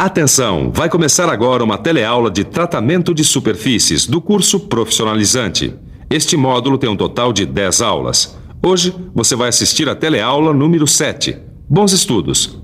Atenção, vai começar agora uma teleaula de tratamento de superfícies do curso profissionalizante. Este módulo tem um total de 10 aulas. Hoje você vai assistir a teleaula número 7. Bons estudos!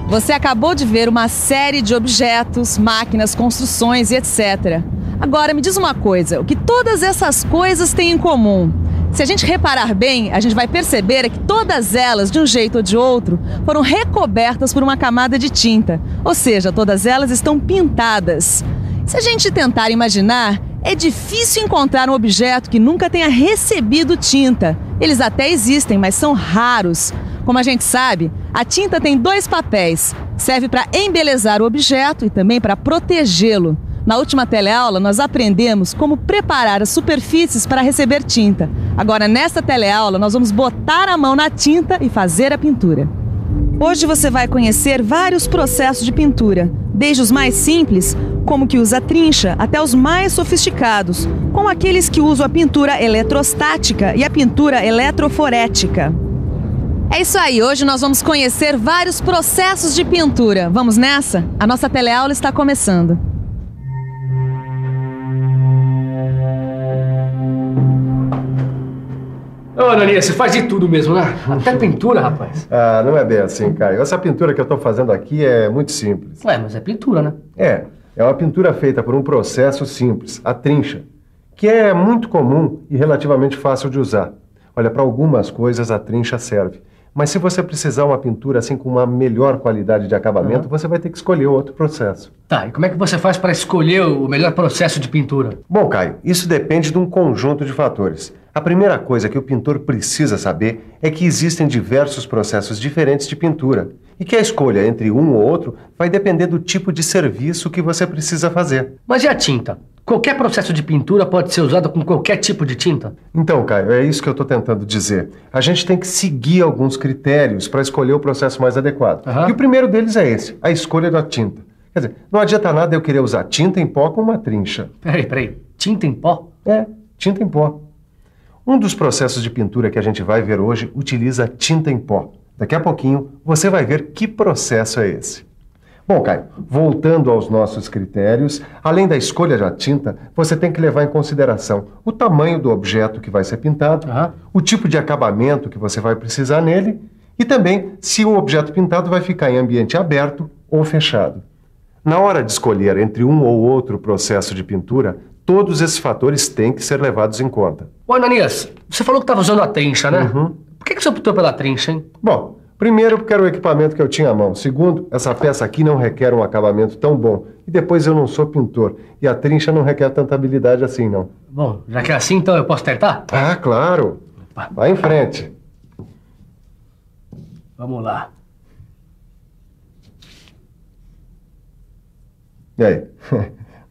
Você acabou de ver uma série de objetos, máquinas, construções e etc. Agora, me diz uma coisa, o que todas essas coisas têm em comum? Se a gente reparar bem, a gente vai perceber que todas elas, de um jeito ou de outro, foram recobertas por uma camada de tinta. Ou seja, todas elas estão pintadas. Se a gente tentar imaginar, é difícil encontrar um objeto que nunca tenha recebido tinta. Eles até existem, mas são raros. Como a gente sabe, a tinta tem dois papéis. Serve para embelezar o objeto e também para protegê-lo. Na última teleaula, nós aprendemos como preparar as superfícies para receber tinta. Agora, nesta teleaula, nós vamos botar a mão na tinta e fazer a pintura. Hoje você vai conhecer vários processos de pintura, desde os mais simples, como que usa trincha, até os mais sofisticados, como aqueles que usam a pintura eletrostática e a pintura eletroforética. É isso aí, hoje nós vamos conhecer vários processos de pintura. Vamos nessa? A nossa teleaula está começando. Ô, Ananias, você faz de tudo mesmo, né? Até pintura, rapaz. Ah, não é bem assim, Caio. Essa pintura que eu estou fazendo aqui é muito simples. Ué, mas é pintura, né? É uma pintura feita por um processo simples, a trincha, que é muito comum e relativamente fácil de usar. Olha, para algumas coisas a trincha serve. Mas se você precisar uma pintura assim com uma melhor qualidade de acabamento, você vai ter que escolher outro processo. Tá, e como é que você faz para escolher o melhor processo de pintura? Bom, Caio, isso depende de um conjunto de fatores. A primeira coisa que o pintor precisa saber é que existem diversos processos diferentes de pintura e que a escolha entre um ou outro vai depender do tipo de serviço que você precisa fazer. Mas e a tinta? Qualquer processo de pintura pode ser usado com qualquer tipo de tinta? Então, Caio, é isso que eu estou tentando dizer. A gente tem que seguir alguns critérios para escolher o processo mais adequado. E o primeiro deles é esse, a escolha da tinta. Quer dizer, não adianta nada eu querer usar tinta em pó com uma trincha. Peraí, tinta em pó? É, tinta em pó. Um dos processos de pintura que a gente vai ver hoje utiliza tinta em pó. Daqui a pouquinho você vai ver que processo é esse. Bom, Caio, voltando aos nossos critérios, além da escolha da tinta, você tem que levar em consideração o tamanho do objeto que vai ser pintado, o tipo de acabamento que você vai precisar nele e também se o objeto pintado vai ficar em ambiente aberto ou fechado. Na hora de escolher entre um ou outro processo de pintura, todos esses fatores têm que ser levados em conta. Ô, Ananias, você falou que estava usando a trincha, né? Por que você optou pela trincha, hein? Bom, primeiro, porque era o equipamento que eu tinha à mão. Segundo, essa peça aqui não requer um acabamento tão bom. E depois, eu não sou pintor. E a trincha não requer tanta habilidade assim, não. Bom, já que é assim, então eu posso tentar? Ah, claro. Vai em frente. Vamos lá. E aí?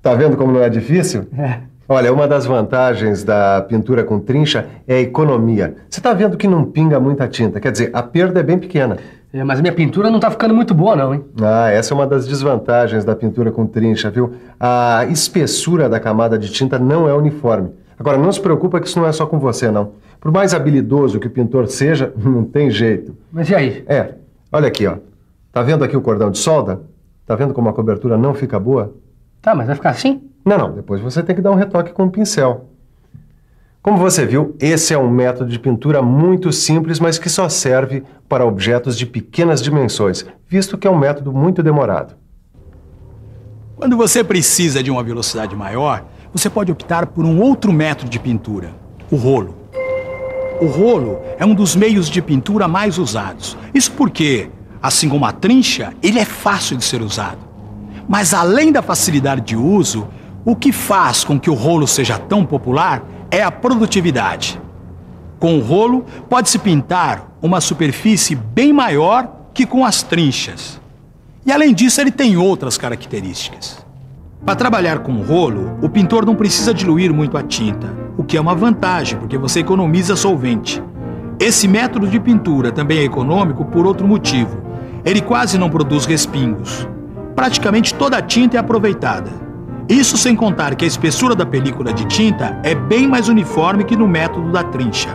Tá vendo como não é difícil? É. Olha, uma das vantagens da pintura com trincha é a economia. Você tá vendo que não pinga muita tinta, quer dizer, a perda é bem pequena. É, mas minha pintura não tá ficando muito boa não, hein? Ah, essa é uma das desvantagens da pintura com trincha, viu? A espessura da camada de tinta não é uniforme. Agora, não se preocupa que isso não é só com você, não. Por mais habilidoso que o pintor seja, não tem jeito. Mas e aí? Olha aqui, ó. Tá vendo aqui o cordão de solda? Tá vendo como a cobertura não fica boa? Tá, mas vai ficar assim? Não, depois você tem que dar um retoque com o pincel. Como você viu, esse é um método de pintura muito simples, mas que só serve para objetos de pequenas dimensões, visto que é um método muito demorado. Quando você precisa de uma velocidade maior, você pode optar por um outro método de pintura, o rolo. O rolo é um dos meios de pintura mais usados. Isso porque, assim como a trincha, ele é fácil de ser usado. Mas além da facilidade de uso, o que faz com que o rolo seja tão popular é a produtividade. Com o rolo, pode-se pintar uma superfície bem maior que com as trinchas. E além disso, ele tem outras características. Para trabalhar com rolo, o pintor não precisa diluir muito a tinta, o que é uma vantagem, porque você economiza solvente. Esse método de pintura também é econômico por outro motivo. Ele quase não produz respingos. Praticamente toda a tinta é aproveitada. Isso sem contar que a espessura da película de tinta é bem mais uniforme que no método da trincha.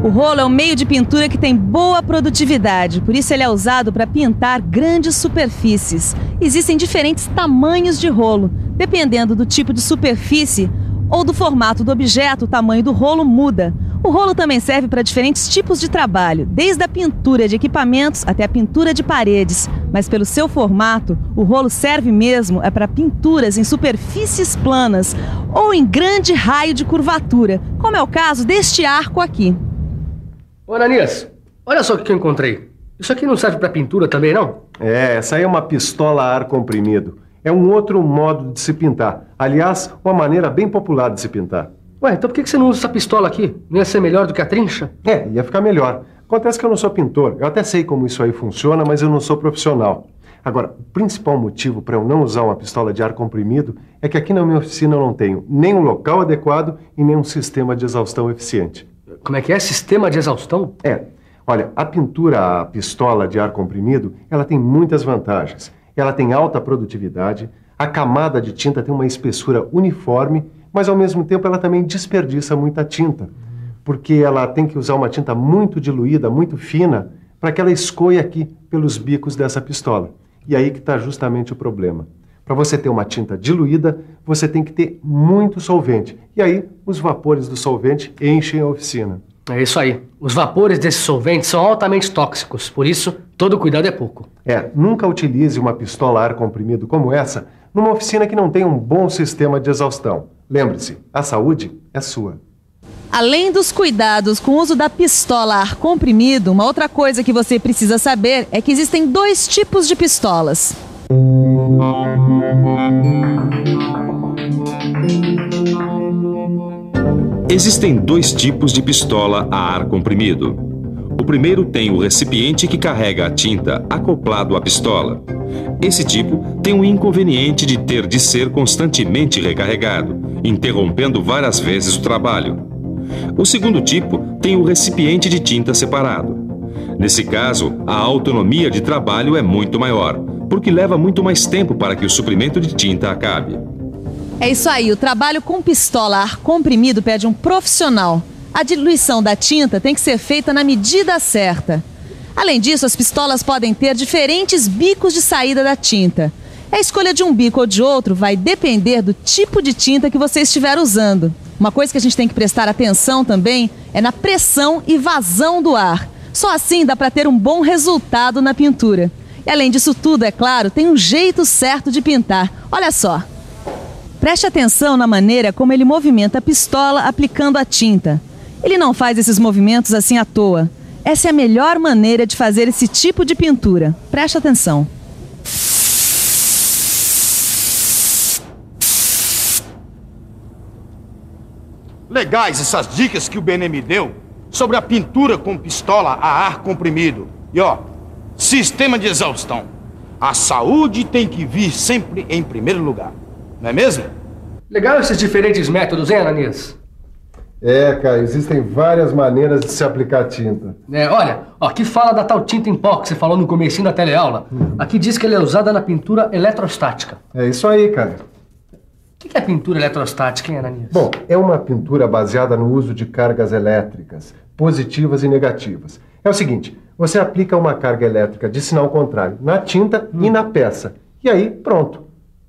O rolo é um meio de pintura que tem boa produtividade, por isso ele é usado para pintar grandes superfícies. Existem diferentes tamanhos de rolo. Dependendo do tipo de superfície ou do formato do objeto, o tamanho do rolo muda. O rolo também serve para diferentes tipos de trabalho, desde a pintura de equipamentos até a pintura de paredes. Mas pelo seu formato, o rolo serve mesmo para pinturas em superfícies planas ou em grande raio de curvatura, como é o caso deste arco aqui. Ô, Ananias, olha só o que eu encontrei. Isso aqui não serve para pintura também, não? Essa aí é uma pistola a ar comprimido. É um outro modo de se pintar. Aliás, uma maneira bem popular de se pintar. Ué, então por que você não usa essa pistola aqui? Não ia ser melhor do que a trincha? Ia ficar melhor. Acontece que eu não sou pintor. Eu até sei como isso aí funciona, mas eu não sou profissional. Agora, o principal motivo para eu não usar uma pistola de ar comprimido é que aqui na minha oficina eu não tenho nem um local adequado e nem um sistema de exaustão eficiente. Como é que é? Sistema de exaustão? Olha, a pintura a pistola de ar comprimido, ela tem muitas vantagens. Ela tem alta produtividade, a camada de tinta tem uma espessura uniforme, mas ao mesmo tempo ela também desperdiça muita tinta, porque ela tem que usar uma tinta muito diluída, muito fina, para que ela escoe aqui pelos bicos dessa pistola. E aí que está justamente o problema. Para você ter uma tinta diluída, você tem que ter muito solvente. E aí, os vapores do solvente enchem a oficina. É isso aí. Os vapores desse solvente são altamente tóxicos, por isso, todo cuidado é pouco. Nunca utilize uma pistola a ar comprimido como essa numa oficina que não tem um bom sistema de exaustão. Lembre-se, a saúde é sua. Além dos cuidados com o uso da pistola a ar comprimido, uma outra coisa que você precisa saber é que existem 2 tipos de pistolas. Existem 2 tipos de pistola a ar comprimido. O primeiro tem o recipiente que carrega a tinta acoplado à pistola. Esse tipo tem o inconveniente de ter de ser constantemente recarregado, interrompendo várias vezes o trabalho. O segundo tipo tem o recipiente de tinta separado. Nesse caso, a autonomia de trabalho é muito maior, porque leva muito mais tempo para que o suprimento de tinta acabe. É isso aí, o trabalho com pistola a ar comprimido pede um profissional. A diluição da tinta tem que ser feita na medida certa. Além disso, as pistolas podem ter diferentes bicos de saída da tinta. A escolha de um bico ou de outro vai depender do tipo de tinta que você estiver usando. Uma coisa que a gente tem que prestar atenção também é na pressão e vazão do ar. Só assim dá para ter um bom resultado na pintura. E além disso tudo, é claro, tem um jeito certo de pintar. Olha só. Preste atenção na maneira como ele movimenta a pistola aplicando a tinta. Ele não faz esses movimentos assim à toa. Essa é a melhor maneira de fazer esse tipo de pintura. Preste atenção. Legais essas dicas que o Benê me deu sobre a pintura com pistola a ar comprimido. E sistema de exaustão. A saúde tem que vir sempre em primeiro lugar. Não é mesmo? Legal esses diferentes métodos, hein, Ananias? Cara, existem várias maneiras de se aplicar tinta. Olha, aqui fala da tal tinta em pó que você falou no comecinho da teleaula. Aqui diz que ela é usada na pintura eletrostática. É isso aí, cara. O que é pintura eletrostática, hein, Ananias? Bom, é uma pintura baseada no uso de cargas elétricas, positivas e negativas. É o seguinte, você aplica uma carga elétrica de sinal contrário na tinta e na peça. E aí, pronto.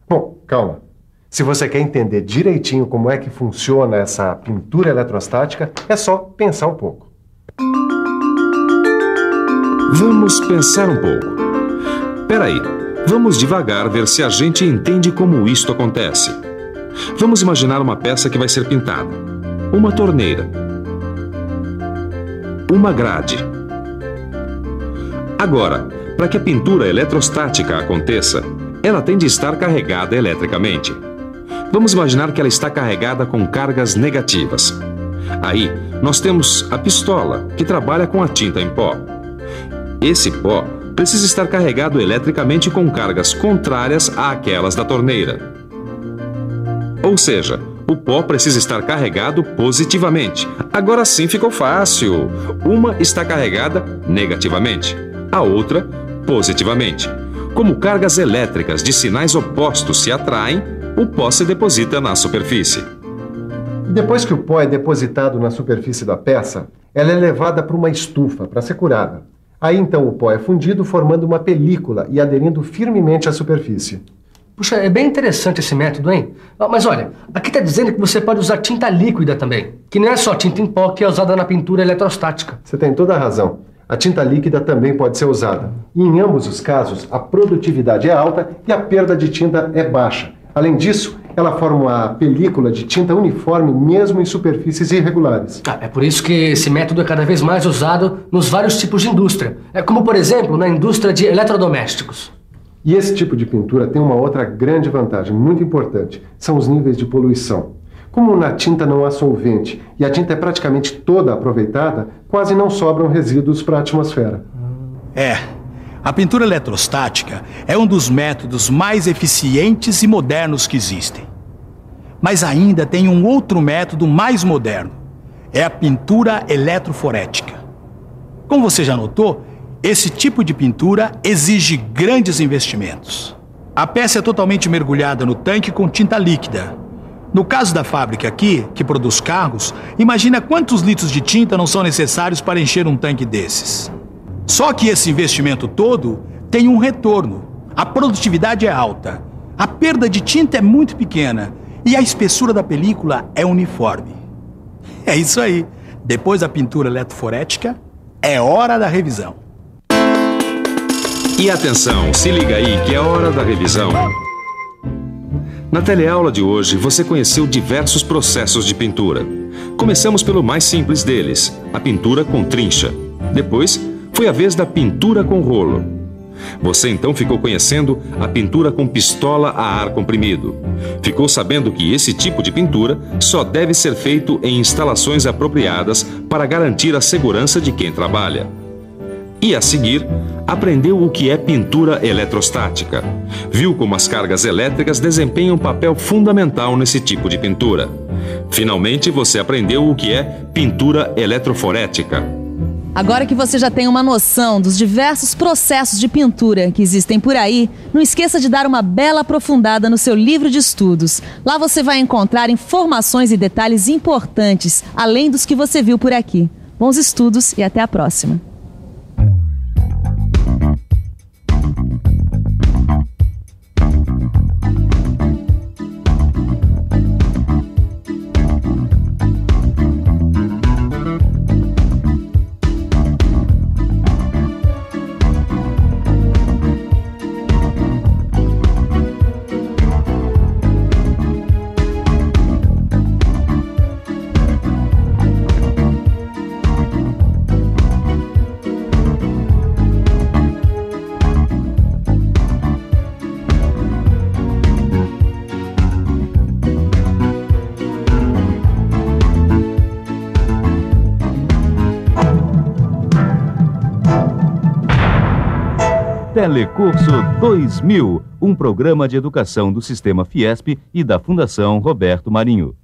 Bom, calma. Se você quer entender direitinho como é que funciona essa pintura eletrostática, é só pensar um pouco. Vamos pensar um pouco. Peraí, vamos devagar ver se a gente entende como isto acontece. Vamos imaginar uma peça que vai ser pintada. Uma torneira. Uma grade. Agora, para que a pintura eletrostática aconteça, ela tem de estar carregada eletricamente. Vamos imaginar que ela está carregada com cargas negativas. Aí, nós temos a pistola, que trabalha com a tinta em pó. Esse pó precisa estar carregado eletricamente com cargas contrárias àquelas da torneira. Ou seja, o pó precisa estar carregado positivamente. Agora sim ficou fácil. Uma está carregada negativamente, a outra positivamente. Como cargas elétricas de sinais opostos se atraem, o pó se deposita na superfície. Depois que o pó é depositado na superfície da peça, ela é levada para uma estufa para ser curada. Aí então o pó é fundido formando uma película e aderindo firmemente à superfície. Puxa, é bem interessante esse método, hein? Mas olha, aqui está dizendo que você pode usar tinta líquida também, que não é só tinta em pó que é usada na pintura eletrostática. Você tem toda a razão. A tinta líquida também pode ser usada. E em ambos os casos, a produtividade é alta e a perda de tinta é baixa. Além disso, ela forma uma película de tinta uniforme mesmo em superfícies irregulares. É por isso que esse método é cada vez mais usado nos vários tipos de indústria. Como, por exemplo, na indústria de eletrodomésticos. E esse tipo de pintura tem uma outra grande vantagem, muito importante, são os níveis de poluição. Como na tinta não há solvente e a tinta é praticamente toda aproveitada, quase não sobram resíduos para a atmosfera. A pintura eletrostática é um dos métodos mais eficientes e modernos que existem. Mas ainda tem um outro método mais moderno. É a pintura eletroforética. Como você já notou, esse tipo de pintura exige grandes investimentos. A peça é totalmente mergulhada no tanque com tinta líquida. No caso da fábrica aqui, que produz carros, imagina quantos litros de tinta não são necessários para encher um tanque desses. Só que esse investimento todo tem um retorno. A produtividade é alta, a perda de tinta é muito pequena e a espessura da película é uniforme. É isso aí. Depois da pintura eletroforética, é hora da revisão. E atenção, se liga aí que é hora da revisão. Na teleaula de hoje, você conheceu diversos processos de pintura. Começamos pelo mais simples deles, a pintura com trincha. Depois, foi a vez da pintura com rolo. Você então ficou conhecendo a pintura com pistola a ar comprimido. Ficou sabendo que esse tipo de pintura só deve ser feito em instalações apropriadas para garantir a segurança de quem trabalha. E a seguir, aprendeu o que é pintura eletrostática. Viu como as cargas elétricas desempenham um papel fundamental nesse tipo de pintura. Finalmente, você aprendeu o que é pintura eletroforética. Agora que você já tem uma noção dos diversos processos de pintura que existem por aí, não esqueça de dar uma bela aprofundada no seu livro de estudos. Lá você vai encontrar informações e detalhes importantes, além dos que você viu por aqui. Bons estudos e até a próxima. Telecurso 2000, um programa de educação do Sistema Fiesp e da Fundação Roberto Marinho.